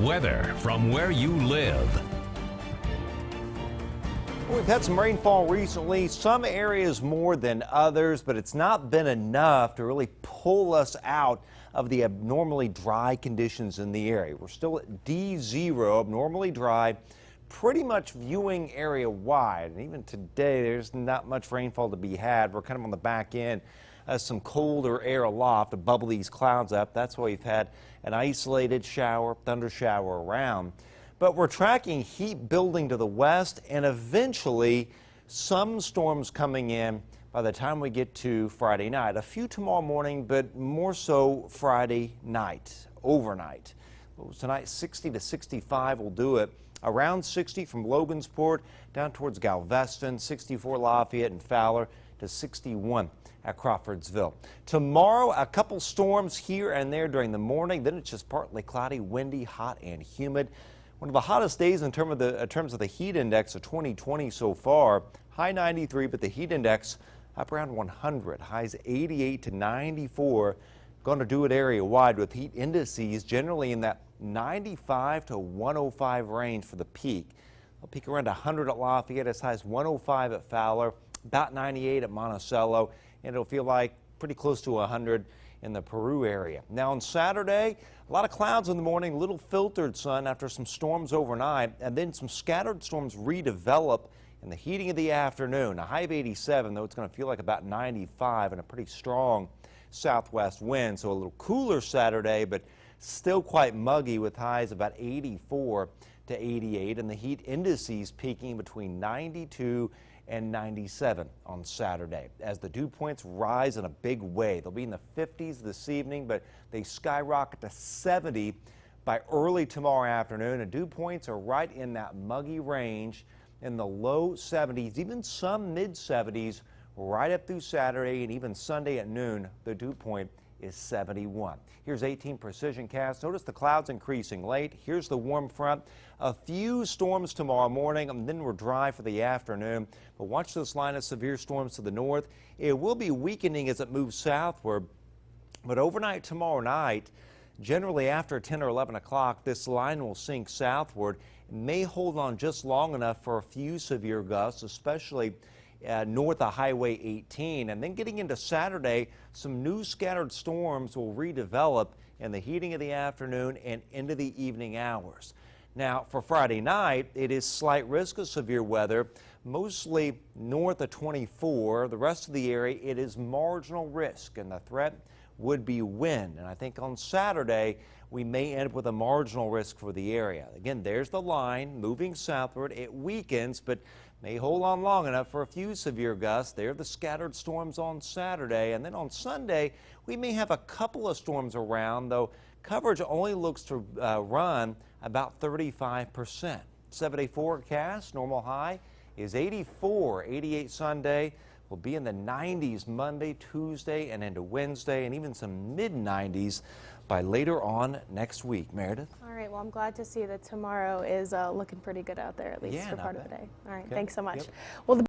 Weather from where you live. We've had some rainfall recently, some areas more than others, but it's not been enough to really pull us out of the abnormally dry conditions in the area. We're still at D0, abnormally dry, pretty much viewing area wide. And even today, there's not much rainfall to be had. We're kind of on the back end. Some colder air aloft to bubble these clouds up. That's why we've had an isolated shower, thunder shower around. But we're tracking heat building to the west and eventually some storms coming in by the time we get to Friday night. A few tomorrow morning, but more so Friday night, overnight. Tonight, 60 to 65 will do it. Around 60 from Logansport down towards Galveston, 64 Lafayette and Fowler to 61 at Crawfordsville. Tomorrow, a couple storms here and there during the morning. Then it's just partly cloudy, windy, hot, and humid. One of the hottest days in terms of the heat index of 2020 so far. High 93, but the heat index up around 100. Highs 88 to 94. Going to do it area wide with heat indices generally in that 95 to 105 range for the peak. They'll peak around 100 at Lafayette, as high as 105 at Fowler, about 98 at Monticello, and it'll feel like pretty close to 100 in the Peru area. Now on Saturday, a lot of clouds in the morning, little filtered sun after some storms overnight, and then some scattered storms redevelop in the heating of the afternoon. A high of 87, though it's going to feel like about 95 and a pretty strong southwest wind. So a little cooler Saturday, but still quite muggy with highs about 84 to 88, and the heat indices peaking between 92 and 97 on Saturday as the dew points rise in a big way. They'll be in the 50s this evening, but they skyrocket to 70 by early tomorrow afternoon. And dew points are right in that muggy range in the low 70s, even some mid 70s right up through Saturday, and even Sunday at noon, the dew point is 71. Here's 18 PRECISIONCAST. Notice the clouds increasing late. Here's the warm front. A few storms tomorrow morning, and then we're dry for the afternoon. But watch this line of severe storms to the north. It will be weakening as it moves southward. But overnight tomorrow night, generally after 10 or 11 o'clock, this line will sink southward. It may hold on just long enough for a few severe gusts, especially north of Highway 18. And then getting into Saturday, some new scattered storms will redevelop in the heating of the afternoon and into the evening hours. Now, for Friday night, it is slight risk of severe weather, mostly north of 24. The rest of the area, it is marginal risk, and the threat would be wind. And I think on Saturday, we may end up with a marginal risk for the area. Again, there's the line moving southward. It weakens, but may hold on long enough for a few severe gusts. There are the scattered storms on Saturday. And then on Sunday, we may have a couple of storms around, though coverage only looks to run about 35%. 7-day forecast, normal high is 84, 88 Sunday. We'll be in the 90s Monday, Tuesday, and into Wednesday, and even some mid-90s by later on next week. Meredith? All right, well, I'm glad to see that tomorrow is looking pretty good out there, at least for part of the day. All right, thanks so much. Yep. Well,